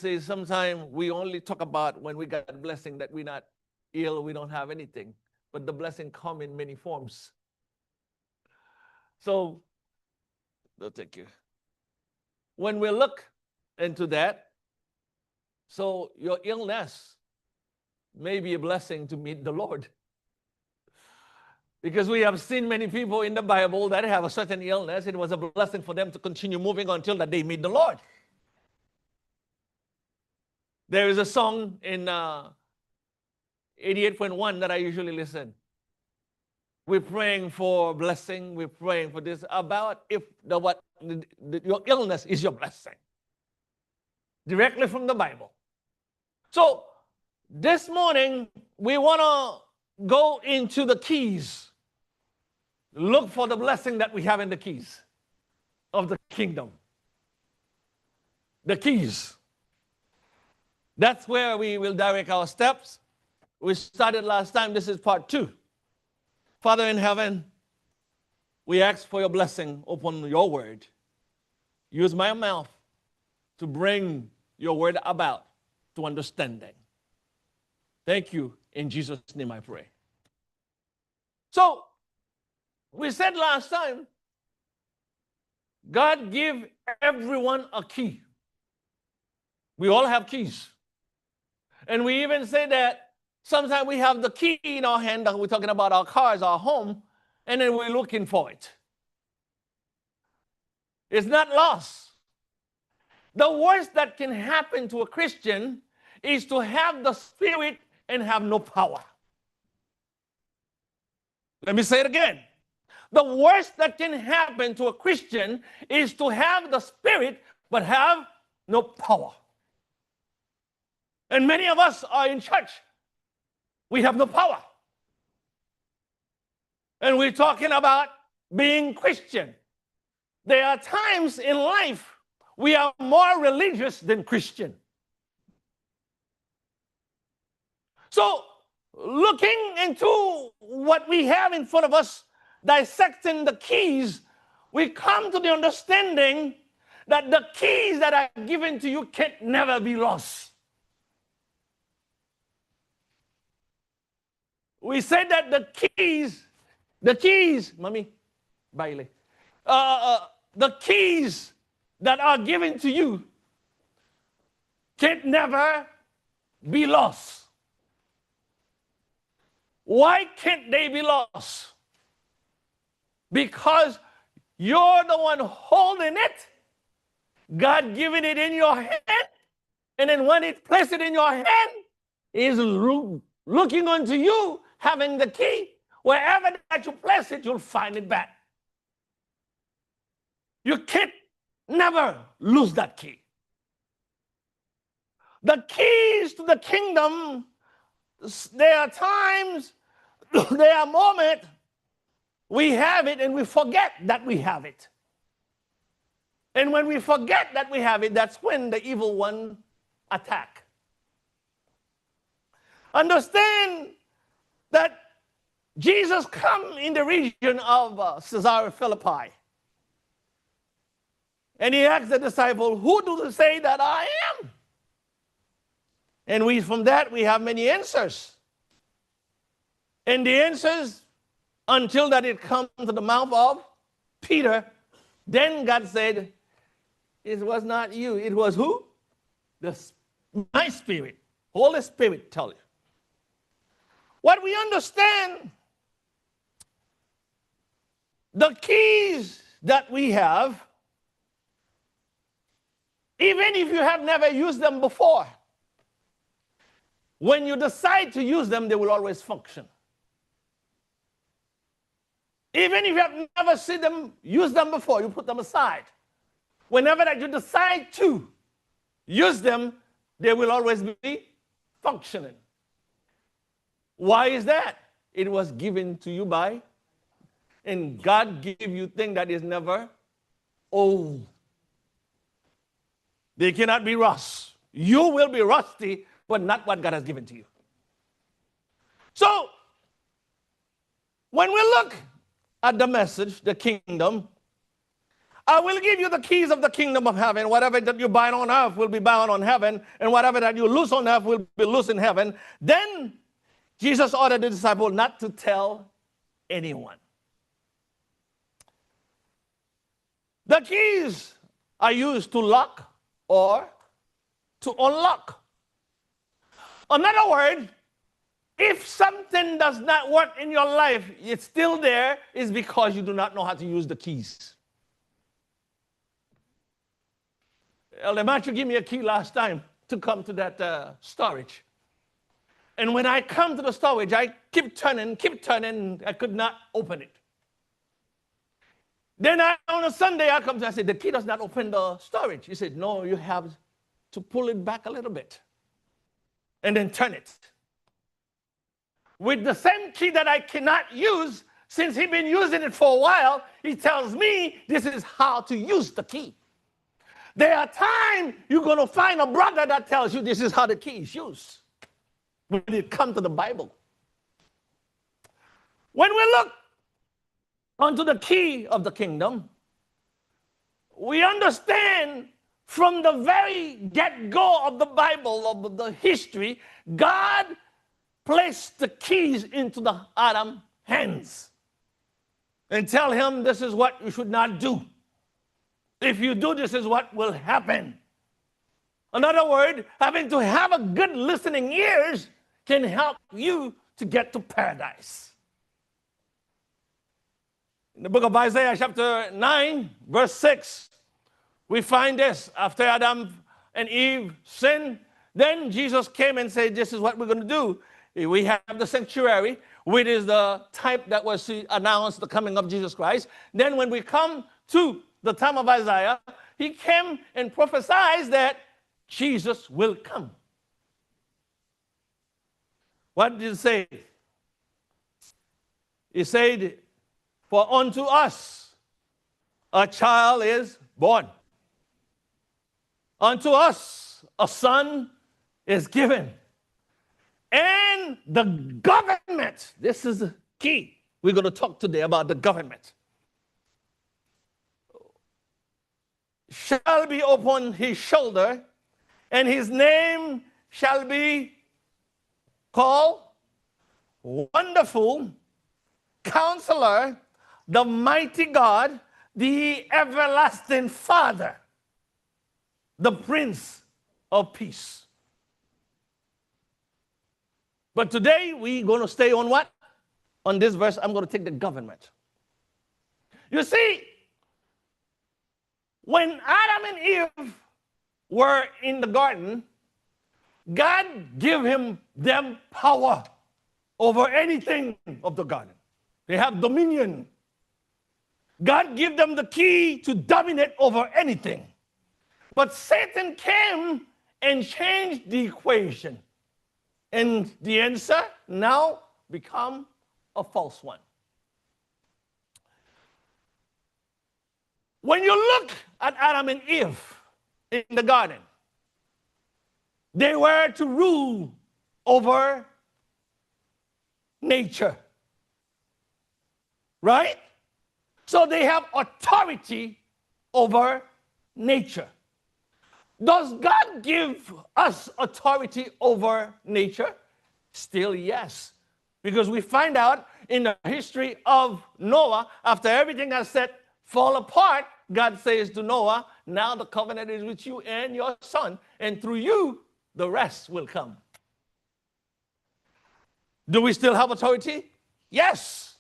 says sometimes we only talk about when we got a blessing that we're not ill, we don't have anything. But the blessing come in many forms. So, no, thank you. When we look into that, so your illness may be a blessing to meet the Lord. Because we have seen many people in the Bible that have a certain illness. It was a blessing for them to continue moving until that they meet the Lord. There is a song in 88.1 that I usually listen. We're praying for blessing. We're praying for this. About if your illness is your blessing. Directly from the Bible. So this morning, we want to go into the keys. Look for the blessing that we have in the keys of the kingdom. The keys. That's where we will direct our steps. We started last time. This is part 2. Father in heaven, we ask for your blessing upon your word. Use my mouth to bring your word about to understanding. Thank you. In Jesus' name I pray. So, we said last time, God give everyone a key. We all have keys. And we even say that sometimes we have the key in our hand, we're talking about our cars, our home, and then we're looking for it. It's not lost. The worst that can happen to a Christian is to have the Spirit and have no power. Let me say it again. The worst that can happen to a Christian is to have the Spirit but have no power. And many of us are in church. We have no power. And we're talking about being Christian. There are times in life we are more religious than Christian. So, looking into what we have in front of us, dissecting the keys, we come to the understanding that the keys that are given to you can never be lost. We said that the keys, mommy, baile, the keys that are given to you can never be lost. Why can't they be lost? Because you're the one holding it. God giving it in your hand. And then when it placed it in your hand, is looking unto you, having the key. Wherever that you place it, you'll find it back. You can't never lose that key. The keys to the kingdom, there are times, there are moments, we have it and we forget that we have it. And when we forget that we have it, that's when the evil one attack. Understand that Jesus come in the region of Caesarea Philippi. And he asked the disciple, who do they say that I am? And from that we have many answers. And the answers, until that it comes to the mouth of Peter, then God said, it was not you. It was who? My Spirit. Holy Spirit tell you. What we understand, the keys that we have, even if you have never used them before, when you decide to use them, they will always function. Even if you have never seen them, use them before, you put them aside. Whenever that you decide to use them, they will always be functioning. Why is that? It was given to you by, and God give you things that is never old. They cannot be rust. You will be rusty, but not what God has given to you. So, when we look at the message, the kingdom, I will give you the keys of the kingdom of heaven. Whatever that you bind on earth will be bound on heaven, and whatever that you loose on earth will be loose in heaven. Then Jesus ordered the disciple not to tell anyone. The keys are used to lock or to unlock. Another word, if something does not work in your life, it's still there, is because you do not know how to use the keys. Elder Matthew gave me a key last time to come to that storage. And when I come to the storage, I keep turning, I could not open it. Then on a Sunday, I come to, I said, the key does not open the storage. He said, no, you have to pull it back a little bit and then turn it. With the same key that I cannot use, since he's been using it for a while, he tells me this is how to use the key. There are times you're going to find a brother that tells you this is how the key is used when it comes to the Bible. When we look onto the key of the kingdom, we understand from the very get-go of the Bible, of the history, God placed the keys into the Adam's hands and tell him this is what you should not do. If you do, this is what will happen. In other words, having to have a good listening ears can help you to get to paradise. In the book of Isaiah, chapter 9, verse 6, we find this. After Adam and Eve sinned, then Jesus came and said, this is what we're going to do. We have the sanctuary, which is the type that was to announce the coming of Jesus Christ. Then when we come to the time of Isaiah, he came and prophesied that Jesus will come. What did he say? He said, for unto us a child is born. Unto us a son is given. And the government, this is the key. We're going to talk today about the government. Shall be upon his shoulder, and his name shall be called Wonderful, Counselor, the Mighty God, the Everlasting Father, the Prince of Peace. But today we're going to stay on what? On this verse, I'm going to take the government. You see, when Adam and Eve were in the garden, God gave them power over anything of the garden. They have dominion. God gave them the key to dominate over anything. But Satan came and changed the equation. And the answer now become a false one. When you look at Adam and Eve in the garden, they were to rule over nature. Right? So they have authority over nature. Does God give us authority over nature? Still, yes. Because we find out in the history of Noah, after everything has set fall apart, God says to Noah, now the covenant is with you and your son, and through you, the rest will come. Do we still have authority? Yes.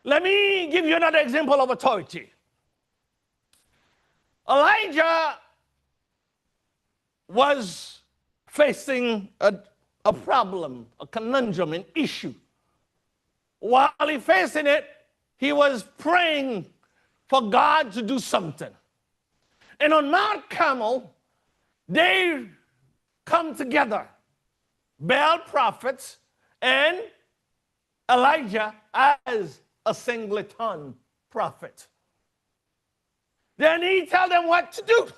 Let me give you another example of authority. Elijah was facing a problem, a conundrum, an issue. While he facing it, he was praying for God to do something. And on Mount Carmel, they come together, Baal prophets and Elijah as a singleton prophet. Then he tell them what to do.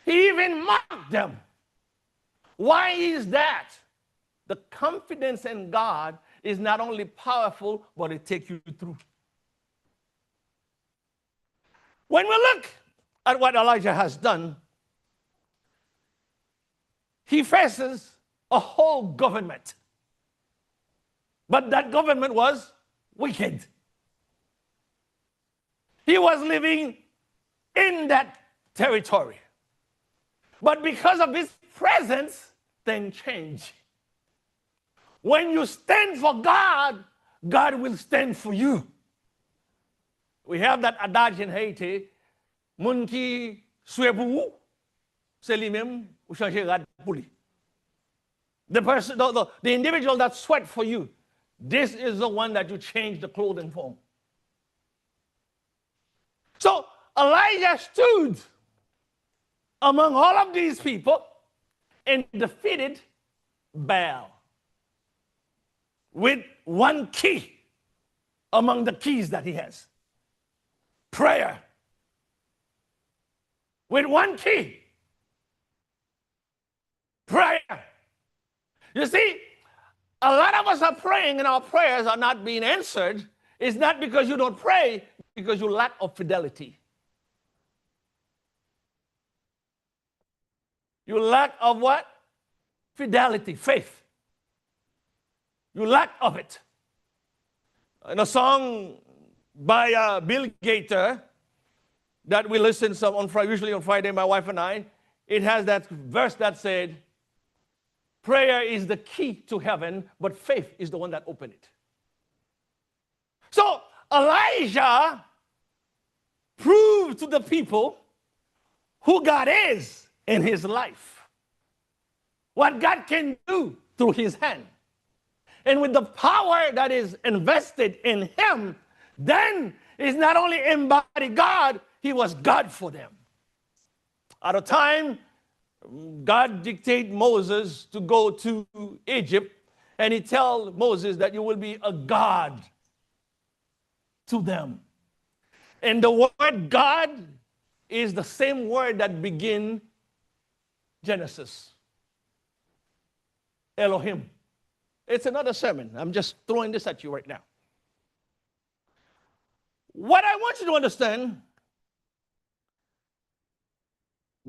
He even mocked them. Why is that? The confidence in God is not only powerful, but it takes you through. When we look at what Elijah has done, he faces a whole government. But that government was wicked. He was living in that territory. But because of his presence, things change. When you stand for God, God will stand for you. We have that adage in Haiti, moun ki soué pour vous, c'est lui-même ou changer rad pour lui. The person, the individual that sweat for you, this is the one that you change the clothing for. So Elijah stood among all of these people and defeated Baal with one key among the keys that he has. Prayer. With one key. Prayer. You see, a lot of us are praying and our prayers are not being answered. It's not because you don't pray, because you lack of fidelity. You lack of what? Fidelity, faith. You lack of it. In a song by Bill Gaither that we listen some on Friday, usually on Friday, my wife and I, it has that verse that said, prayer is the key to heaven, but faith is the one that opened it. So Elijah proved to the people who God is in his life, what God can do through his hand. And with the power that is invested in him, then he's not only embodied God, he was God for them. At a time, God dictated Moses to go to Egypt, and he tells Moses that you will be a God to them. And the word God is the same word that begins Genesis. Elohim. It's another sermon. I'm just throwing this at you right now. What I want you to understand,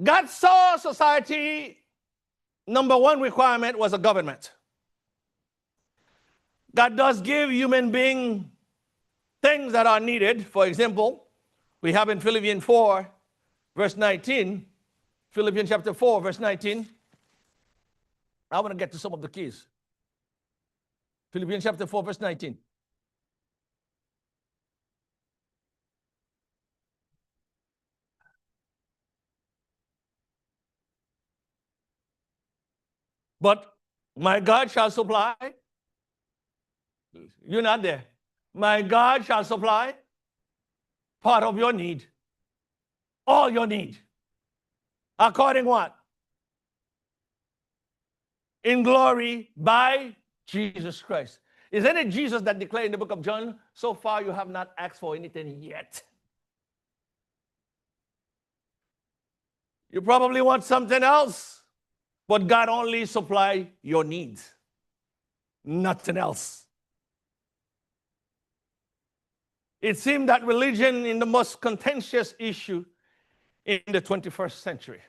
God saw society, number one requirement was a government. God does give human beings things that are needed. For example, we have in Philippians 4, verse 19, Philippians chapter 4, verse 19. I want to get to some of the keys. Philippians chapter 4, verse 19. But my God shall supply. You're not there. My God shall supply part of your need. All your need. According what? In glory by Jesus Christ. Isn't it Jesus that declared in the book of John, so far you have not asked for anything yet? You probably want something else, but God only supply your needs, nothing else. It seemed that religion is the most contentious issue in the 21st century.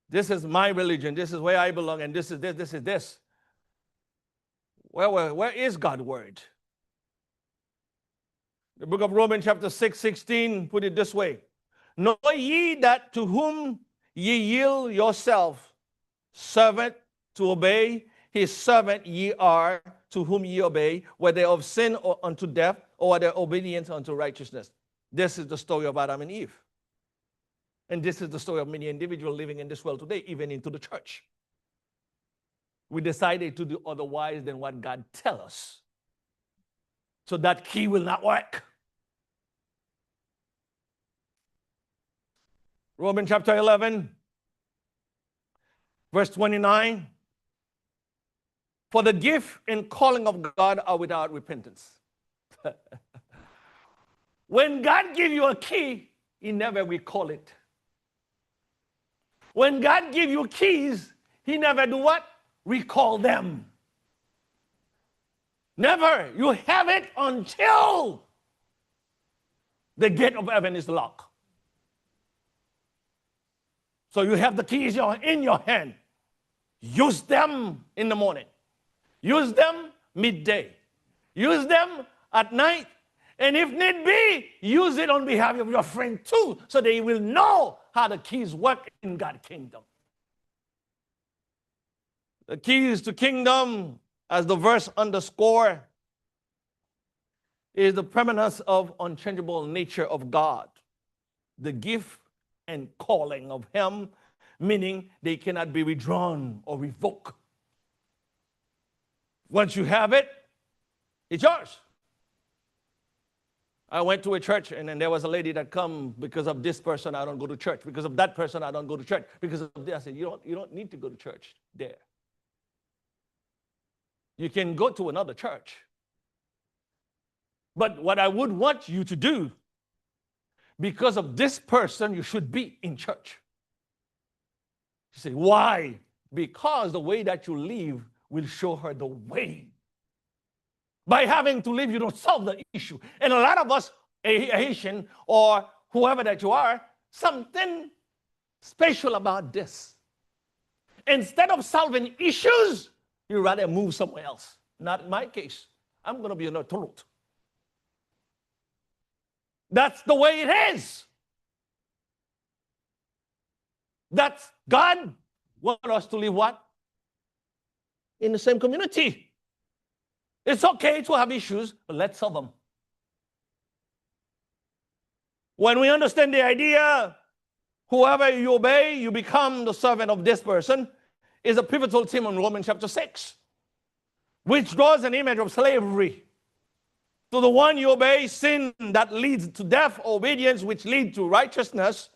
This is my religion, this is where I belong, and this is this, this is this. Where is God's word? The book of Romans chapter 6, 16 put it this way. Know ye that to whom ye yield yourself, servant to obey, his servant ye are, to whom ye obey, whether of sin or unto death, or whether obedience unto righteousness. This is the story of Adam and Eve. And this is the story of many individuals living in this world today, even into the church. We decided to do otherwise than what God tells us. So that key will not work. Romans chapter 11, verse 29. For the gift and calling of God are without repentance. When God gives you a key, he never recall it. When God gives you keys, he never do what? Recall them. Never. You have it until the gate of heaven is locked. So you have the keys in your hand. Use them in the morning. Use them midday. Use them at night. And if need be, use it on behalf of your friend too, so they will know how the keys work in God's kingdom. The keys to kingdom, as the verse underscore, is the permanence of unchangeable nature of God, the gift and calling of him, meaning they cannot be withdrawn or revoked. Once you have it, it's yours. I went to a church, and then there was a lady that come, because of this person, I don't go to church. Because of that person, I don't go to church. Because of this, I said, you don't need to go to church there. You can go to another church. But what I would want you to do, because of this person, you should be in church. You say, why? Because the way that you live will show her the way. By having to live, you don't solve the issue. And a lot of us, a Haitian or whoever that you are, something special about this. Instead of solving issues, you rather move somewhere else. Not in my case. I'm going to be an authority. That's the way it is. That's God wants us to live what? In the same community. It's okay to have issues, but let's solve them. When we understand the idea, whoever you obey, you become the servant of this person, is a pivotal theme in Romans chapter 6, which draws an image of slavery. To the one you obey, sin that leads to death, obedience which leads to righteousness.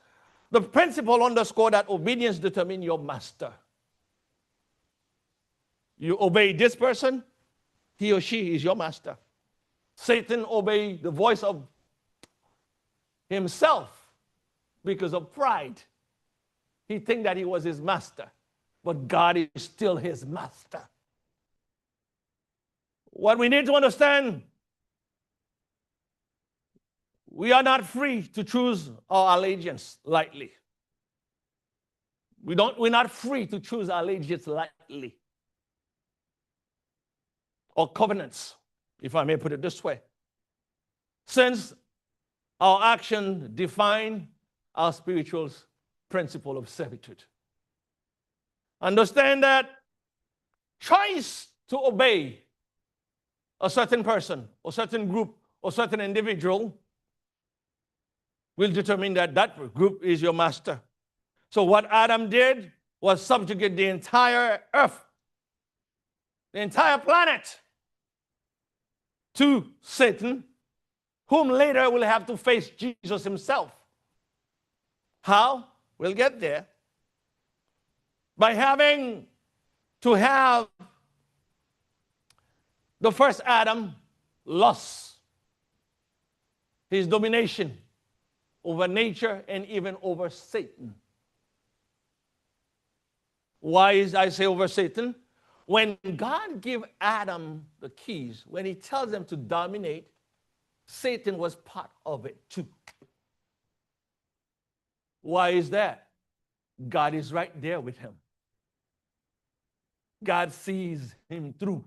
The principle underscore that obedience determines your master. You obey this person, he or she is your master. Satan obeyed the voice of himself because of pride. He thinks that he was his master, but God is still his master. What we need to understand, we are not free to choose our allegiance lightly. We're not free to choose our allegiance lightly. Or covenants, if I may put it this way. Since our action define our spiritual principle of servitude. Understand that choice to obey a certain person, or certain group, or certain individual will determine that that group is your master. So what Adam did was subjugate the entire earth, the entire planet, to Satan, whom later will have to face Jesus himself. How? We'll get there. By having to have the first Adam lost his domination over nature and even over Satan. Why is I say over Satan? When God gave Adam the keys, when he tells them to dominate, Satan was part of it too. Why is that? God is right there with him. God sees him through,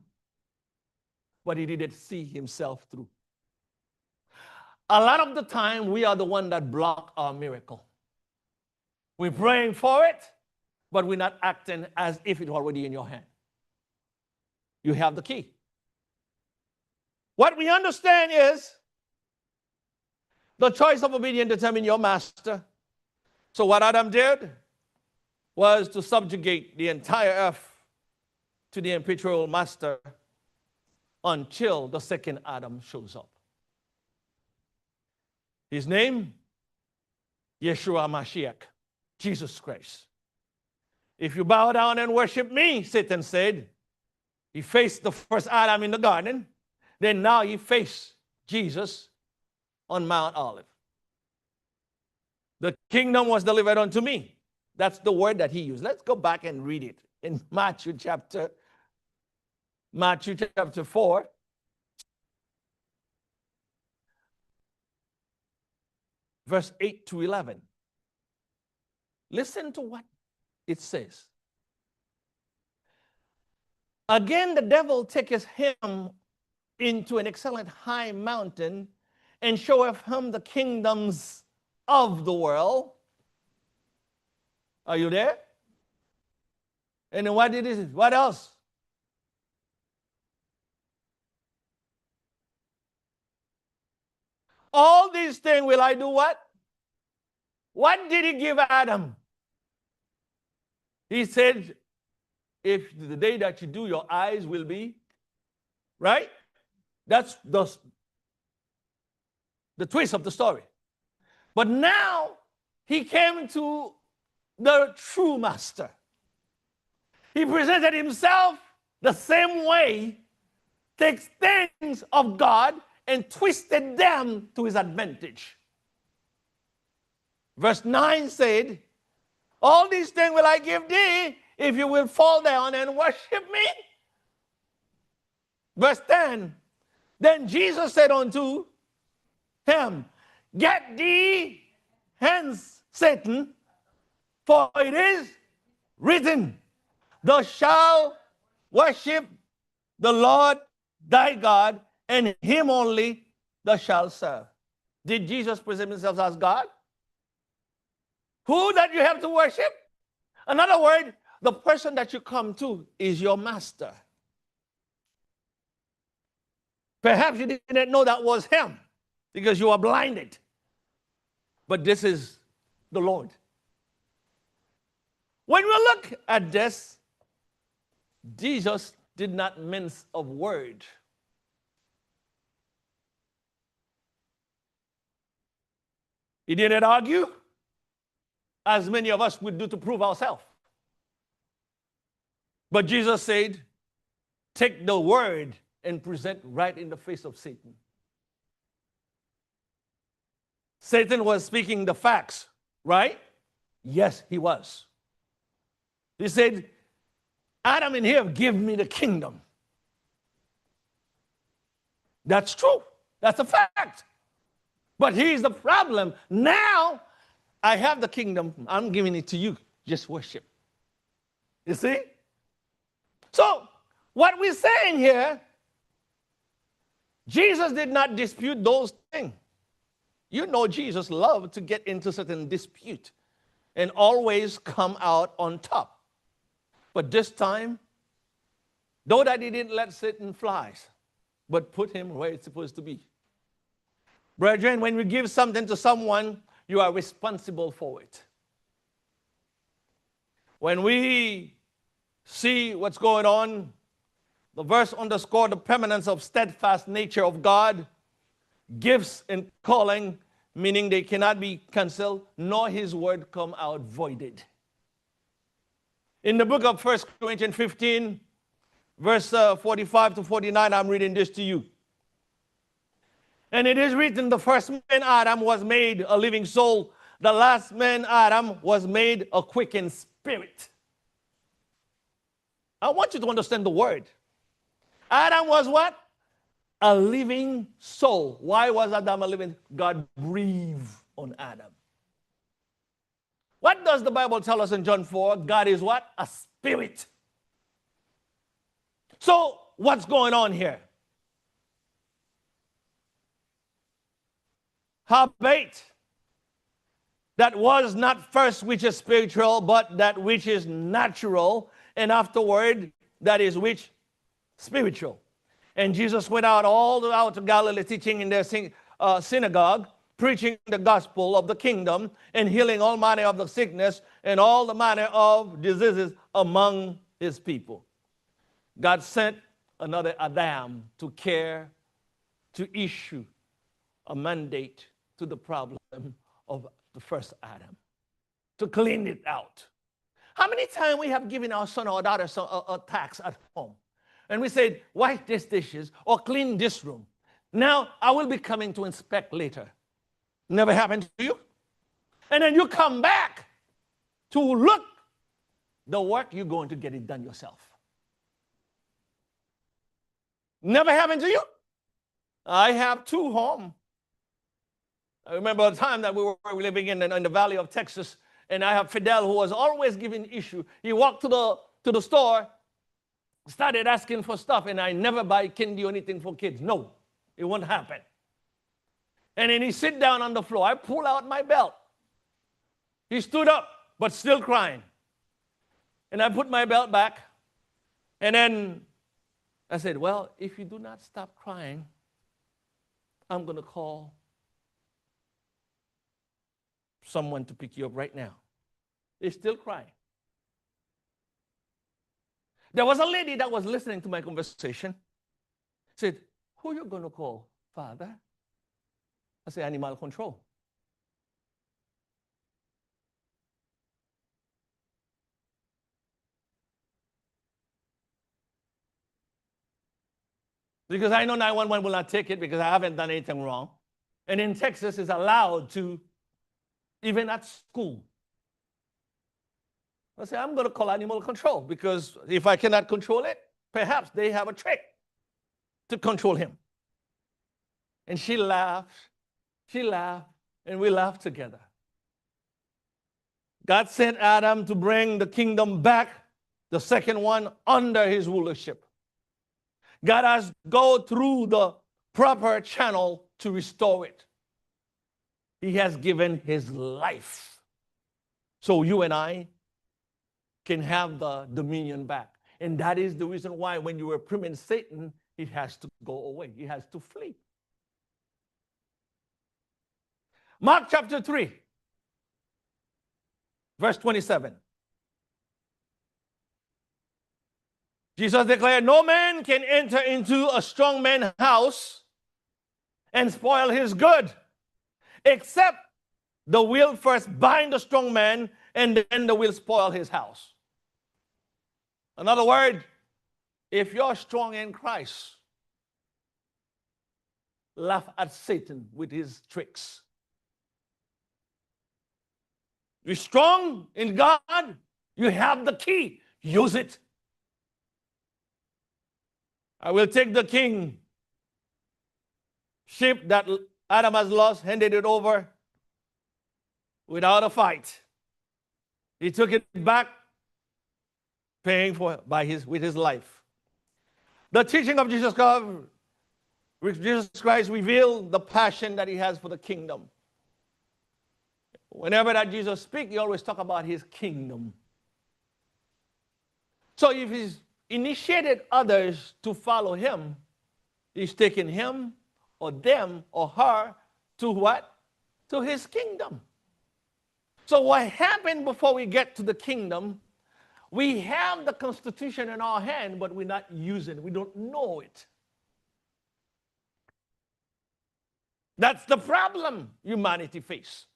but he didn't see himself through. A lot of the time, we are the one that block our miracle. We're praying for it, but we're not acting as if it's already in your hand. You have the key. What we understand is the choice of obedience determines your master. So what Adam did was to subjugate the entire earth to the imperial master until the second Adam shows up. His name, Yeshua Mashiach, Jesus Christ. If you bow down and worship me, Satan said, he faced the first Adam in the garden. Then now he faced Jesus on Mount Olive. The kingdom was delivered unto me. That's the word that he used. Let's go back and read it in Matthew chapter 4. verse 8 to 11. Listen to what it says. Again, the devil taketh him into an excellent high mountain and showeth him the kingdoms of the world. Are you there? And then what did he say? What else? All these things will I do what? What did he give Adam? He said, if the day that you do, your eyes will be, right? That's the twist of the story. But now he came to the true master. He presented himself the same way, takes things of God and twisted them to his advantage. Verse 9 said, all these things will I give thee if you will fall down and worship me. Verse 10, then Jesus said unto him, get thee hence, Satan, for it is written, thou shalt worship the Lord thy God, and him only thou shalt serve. Did Jesus present himself as God? Who that you have to worship? In other words, the person that you come to is your master. Perhaps you didn't know that was him because you were blinded. But this is the Lord. When we look at this, Jesus did not mince a word. He didn't argue, as many of us would do to prove ourselves. But Jesus said, take the word and present right in the face of Satan. Satan was speaking the facts, right? Yes, he was. He said, Adam and Eve give me the kingdom. That's true. That's a fact. But here's the problem. Now, I have the kingdom. I'm giving it to you. Just worship. You see? So, what we're saying here, Jesus did not dispute those things. You know Jesus loved to get into certain dispute and always come out on top. But this time, though that he didn't let Satan fly, but put him where it's supposed to be. Brethren, when we give something to someone, you are responsible for it. When we see what's going on, the verse underscored the permanence of steadfast nature of God, gifts and calling, meaning they cannot be canceled, nor his word come out voided. In the book of 1 Corinthians 15, verse 45 to 49, I'm reading this to you. And it is written, the first man Adam was made a living soul. The last man Adam was made a quickened spirit. I want you to understand the word. Adam was what? A living soul. Why was Adam a living? God breathed on Adam. What does the Bible tell us in John 4? God is what? A spirit. So, what's going on here? Howbeit, that was not first which is spiritual, but that which is natural, and afterward that is which spiritual. And Jesus went out all to Galilee, teaching in their synagogue, preaching the gospel of the kingdom, and healing all manner of the sickness and all the manner of diseases among his people. God sent another Adam to care, to issue a mandate to the problem of the first Adam, to clean it out. How many times we have given our son or daughter a task at home, and we said, wipe these dishes or clean this room. Now, I will be coming to inspect later. Never happened to you? And then you come back to look the work, you're going to get it done yourself. Never happened to you? I have two home. I remember a time that we were living in the valley of Texas, and I have Fidel who was always giving issue. He walked to the store, started asking for stuff, and I never buy candy or anything for kids. No, it won't happen. And then he sit down on the floor. I pull out my belt. He stood up, but still crying. And I put my belt back. And then I said, well, if you do not stop crying, I'm going to call someone to pick you up right now. He's still crying. There was a lady that was listening to my conversation. Said, who are you going to call, Father? I said, animal control. Because I know 911 will not take it because I haven't done anything wrong. And in Texas, it's allowed to, even at school. I say, I'm going to call animal control because if I cannot control it, perhaps they have a trick to control him. And she laughed, and we laughed together. God sent Adam to bring the kingdom back, the second one, under his rulership. God has to go through the proper channel to restore it. He has given his life. So you and I can have the dominion back. And that is the reason why when you reprimand Satan, it has to go away. He has to flee. Mark chapter 3, verse 27. Jesus declared, no man can enter into a strong man's house and spoil his good, except the will first bind the strong man, and then the will spoil his house. In other words, if you're strong in Christ, laugh at Satan with his tricks. You're strong in God, you have the key, use it. I will take the king ship that Adam has lost, handed it over without a fight. He took it back, paying for it with his life. The teaching of Jesus Christ revealed the passion that he has for the kingdom. Whenever that Jesus speaks, he always talk about his kingdom. So if he's initiated others to follow him, he's taking him or them or her to what? To his kingdom. So what happened before we get to the kingdom, we have the Constitution in our hand, but we're not using it. We don't know it. That's the problem humanity faces.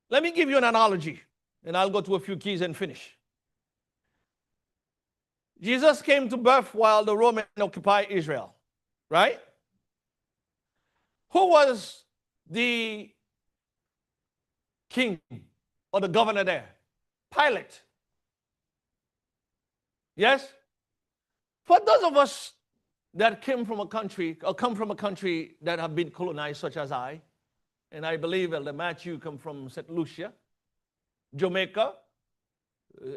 Let me give you an analogy, and I'll go to a few keys and finish. Jesus came to birth while the Romans occupied Israel, right? Who was the king or the governor there? Pilate. Yes? For those of us that came from a country, or come from a country that have been colonized, such as I, and I believe Elder Matthew come from St. Lucia, Jamaica,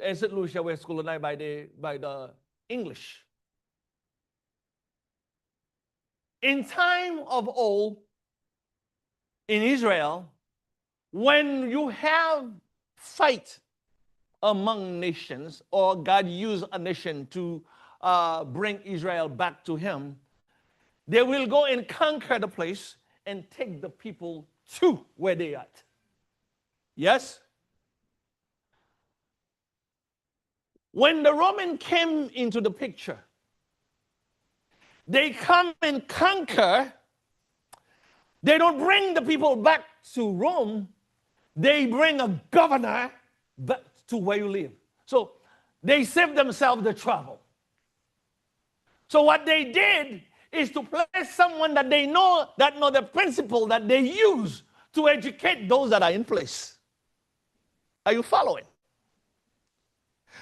and St. Lucia was colonized by the English. In time of old, in Israel, when you have fight among nations, or God used a nation to bring Israel back to him, they will go and conquer the place and take the people to where they are at. Yes? When the Roman came into the picture, they come and conquer. They don't bring the people back to Rome. They bring a governor back to where you live. So they save themselves the travel. So what they did is to place someone that they know, that know the principle that they use to educate those that are in place. Are you following?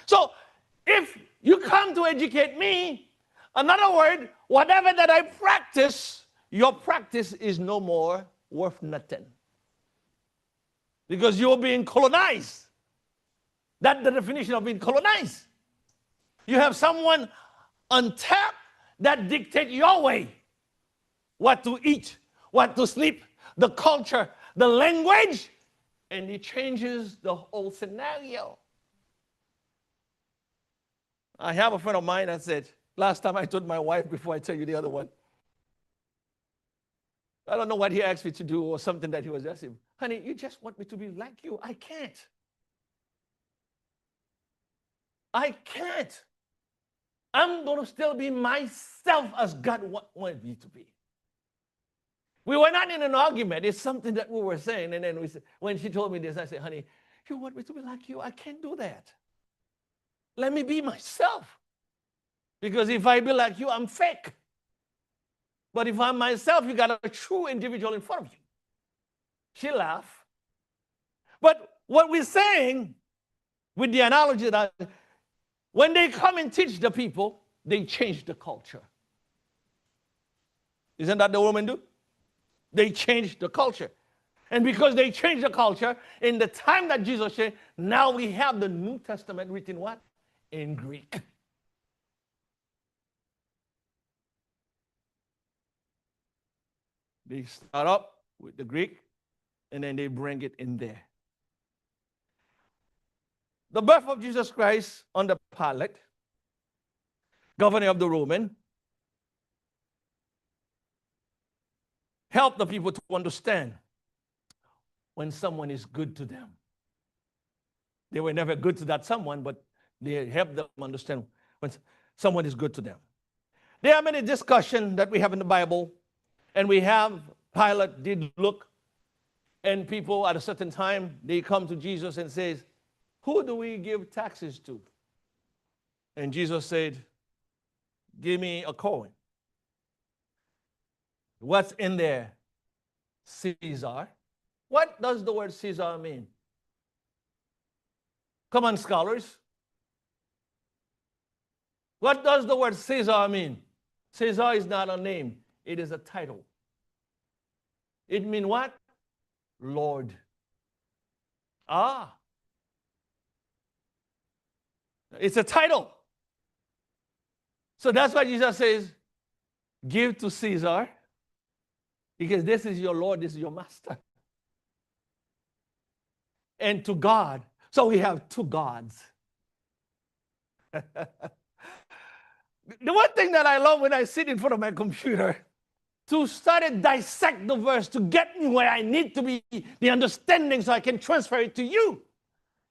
So if you come to educate me, Another word, whatever that I practice, your practice is no more worth nothing. Because you're being colonized. That's the definition of being colonized. You have someone on tap that dictates your way. What to eat, what to sleep, the culture, the language, and it changes the whole scenario. I have a friend of mine that said, last time I told my wife before I tell you the other one, I don't know what he asked me to do or something that he was asking. Honey, you just want me to be like you. I can't. I can't. I'm going to still be myself as God wanted me to be. We were not in an argument. It's something that we were saying. And then when she told me this, I said, honey, you want me to be like you? I can't do that. Let me be myself. Because if I be like you, I'm fake. But if I'm myself, you got a true individual in front of you. She laughed. But what we're saying with the analogy that when they come and teach the people, they change the culture. Isn't that the women do? They change the culture. And because they change the culture, in the time that Jesus said, now we have the New Testament written what? In Greek. They start up with the Greek, and then they bring it in there. The birth of Jesus Christ under Pilate, governor of the Roman, helped the people to understand when someone is good to them. They were never good to that someone, but they helped them understand when someone is good to them. There are many discussions that we have in the Bible, and we have Pilate did look, and people at a certain time, they come to Jesus and says, who do we give taxes to? And Jesus said, give me a coin. What's in there? Caesar. What does the word Caesar mean? Come on, scholars. What does the word Caesar mean? Caesar is not a name. It is a title. It means what? Lord. Ah. It's a title. So that's why Jesus says, give to Caesar, because this is your Lord, this is your master. And to God. So we have two gods. The one thing that I love when I sit in front of my computer, to start and dissect the verse, to get me where I need to be, the understanding so I can transfer it to you.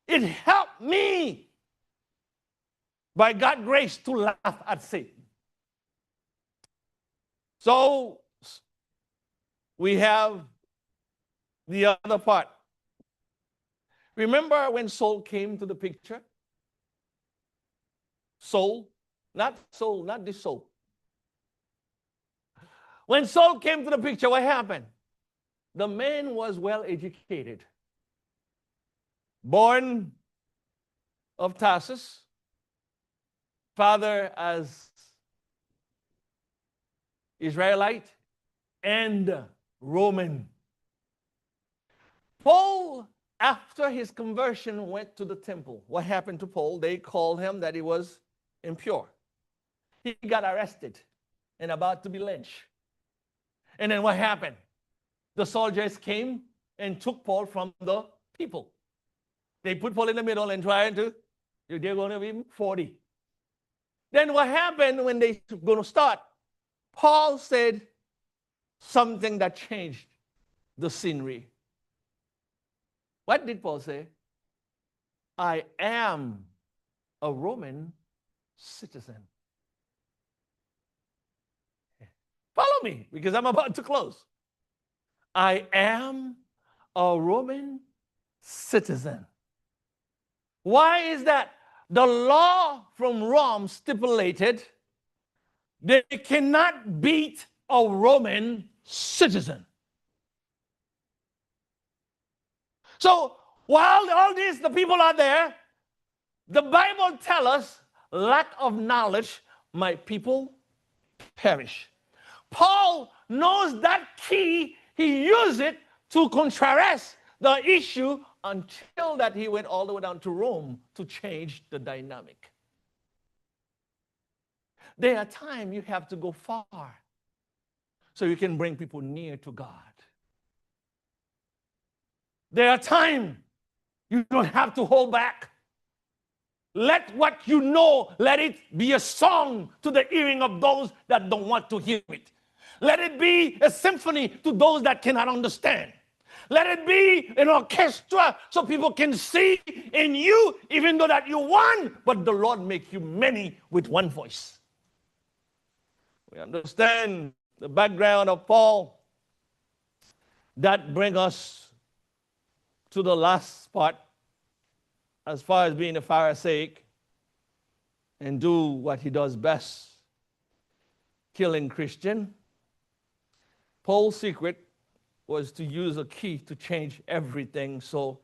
It helped me, by God's grace, to laugh at Satan. So we have the other part. Remember when Saul came to the picture? Saul, not this Saul. When Saul came to the picture, what happened? The man was well educated. Born of Tarsus, father as Israelite and Roman. Paul, after his conversion, went to the temple. What happened to Paul? They called him that he was impure. He got arrested and about to be lynched. And then what happened? The soldiers came and took Paul from the people. They put Paul in the middle and tried to, they're going to be 40. Then what happened when they were going to start? Paul said something that changed the scenery. What did Paul say? I am a Roman citizen. Follow me, because I'm about to close. I am a Roman citizen. Why is that? The law from Rome stipulated they cannot beat a Roman citizen. So while all these, the people are there, the Bible tells us lack of knowledge, my people perish. Paul knows that key. He used it to contrast the issue until that he went all the way down to Rome to change the dynamic. There are times you have to go far so you can bring people near to God. There are times you don't have to hold back. Let what you know, let it be a song to the hearing of those that don't want to hear it. Let it be a symphony to those that cannot understand. Let it be an orchestra so people can see in you, even though that you one, but the Lord make you many with one voice. We understand the background of Paul. That brings us to the last part, as far as being a Pharisaic and do what he does best, killing Christian. Paul's secret was to use a key to change everything, so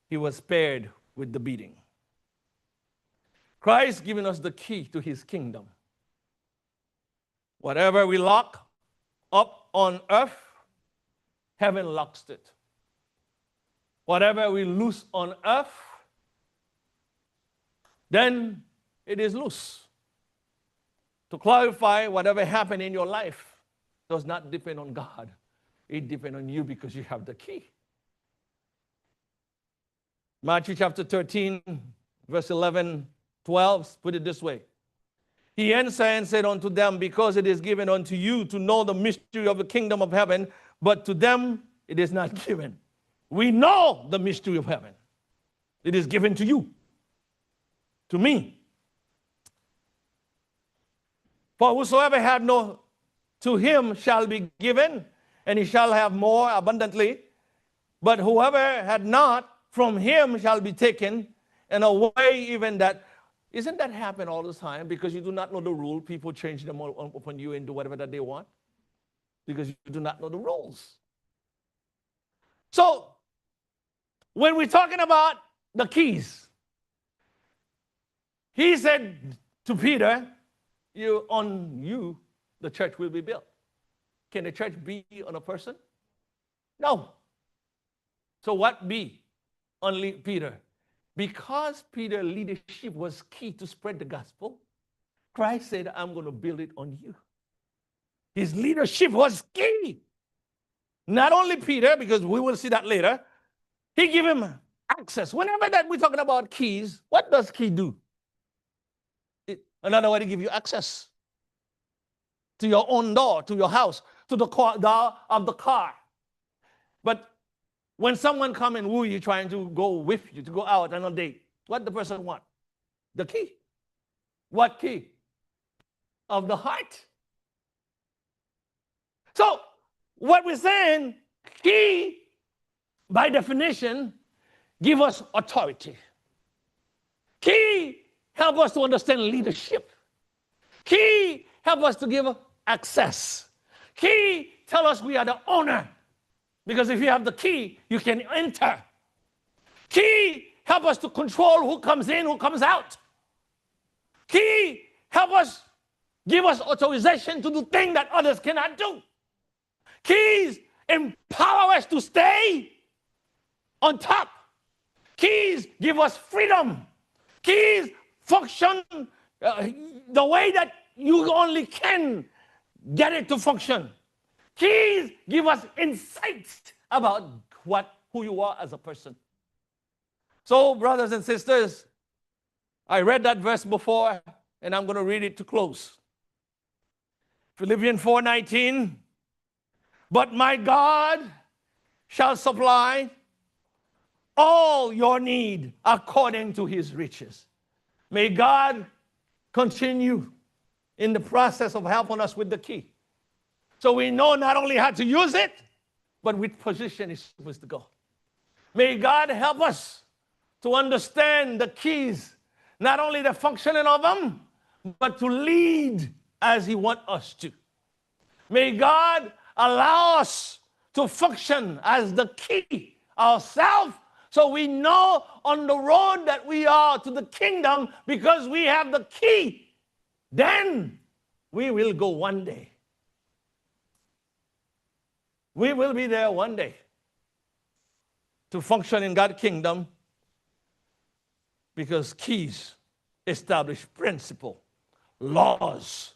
he was spared with the beating. Christ giving us the key to his kingdom. Whatever we lock up on earth, heaven locks it. Whatever we loose on earth, then it is loose. To clarify, whatever happened in your life does not depend on God. It depends on you because you have the key. Matthew chapter 13, verse 11, 12, put it this way. He answered and said unto them, because it is given unto you to know the mystery of the kingdom of heaven, but to them it is not given. We know the mystery of heaven. It is given to you, to me. For whosoever had no, to him shall be given, and he shall have more abundantly. But whoever had not, from him shall be taken, and away even that. Isn't that happen all the time? Because you do not know the rule, people change them upon you and do whatever that they want. Because you do not know the rules. So, when we're talking about the keys, he said to Peter, on you, the church will be built. Can the church be on a person? No. So what be on Peter? Because Peter's leadership was key to spread the gospel, Christ said, I'm going to build it on you. His leadership was key. Not only Peter, because we will see that later, he gave him access. Whenever that we're talking about keys, what does key do? Another way to give you access to your own door, to your house, to the door of the car. But when someone come and woo you, trying to go with you, to go out on a date, what the person want? The key. What key? Of the heart. So, what we're saying, key, by definition, give us authority. Key, help us to understand leadership. Key, help us to give access. Key, tell us we are the owner. Because if you have the key, you can enter. Key, help us to control who comes in, who comes out. Key, help us, give us authorization to do things that others cannot do. Keys, empower us to stay on top. Keys, give us freedom. Keys, function the way that you only can get it to function. Keys give us insights about who you are as a person. So, brothers and sisters, I read that verse before, and I'm going to read it to close. Philippians 4:19. But my God shall supply all your need according to his riches. May God continue in the process of helping us with the key. So we know not only how to use it, but which position it's supposed to go. May God help us to understand the keys, not only the functioning of them, but to lead as he wants us to. May God allow us to function as the key ourselves, so we know on the road that we are to the kingdom because we have the key. Then we will go one day. We will be there one day to function in God's kingdom, because keys establish principle, laws.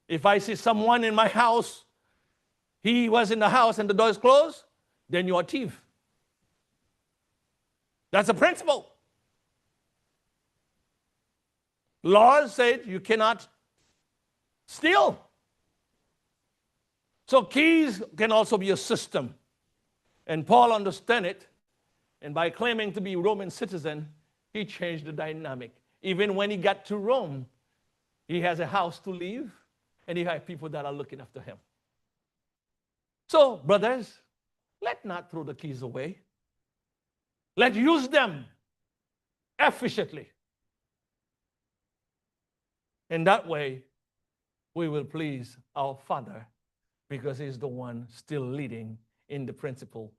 If I see someone in my house, he was in the house and the door is closed, then you're a thief. That's a principle. Laws said you cannot steal. So keys can also be a system. And Paul understood it, and by claiming to be a Roman citizen, he changed the dynamic. Even when he got to Rome, he has a house to live, and he has people that are looking after him. So, brothers, let's not throw the keys away. Let's use them efficiently. In that way, we will please our Father, because he's the one still leading in the principle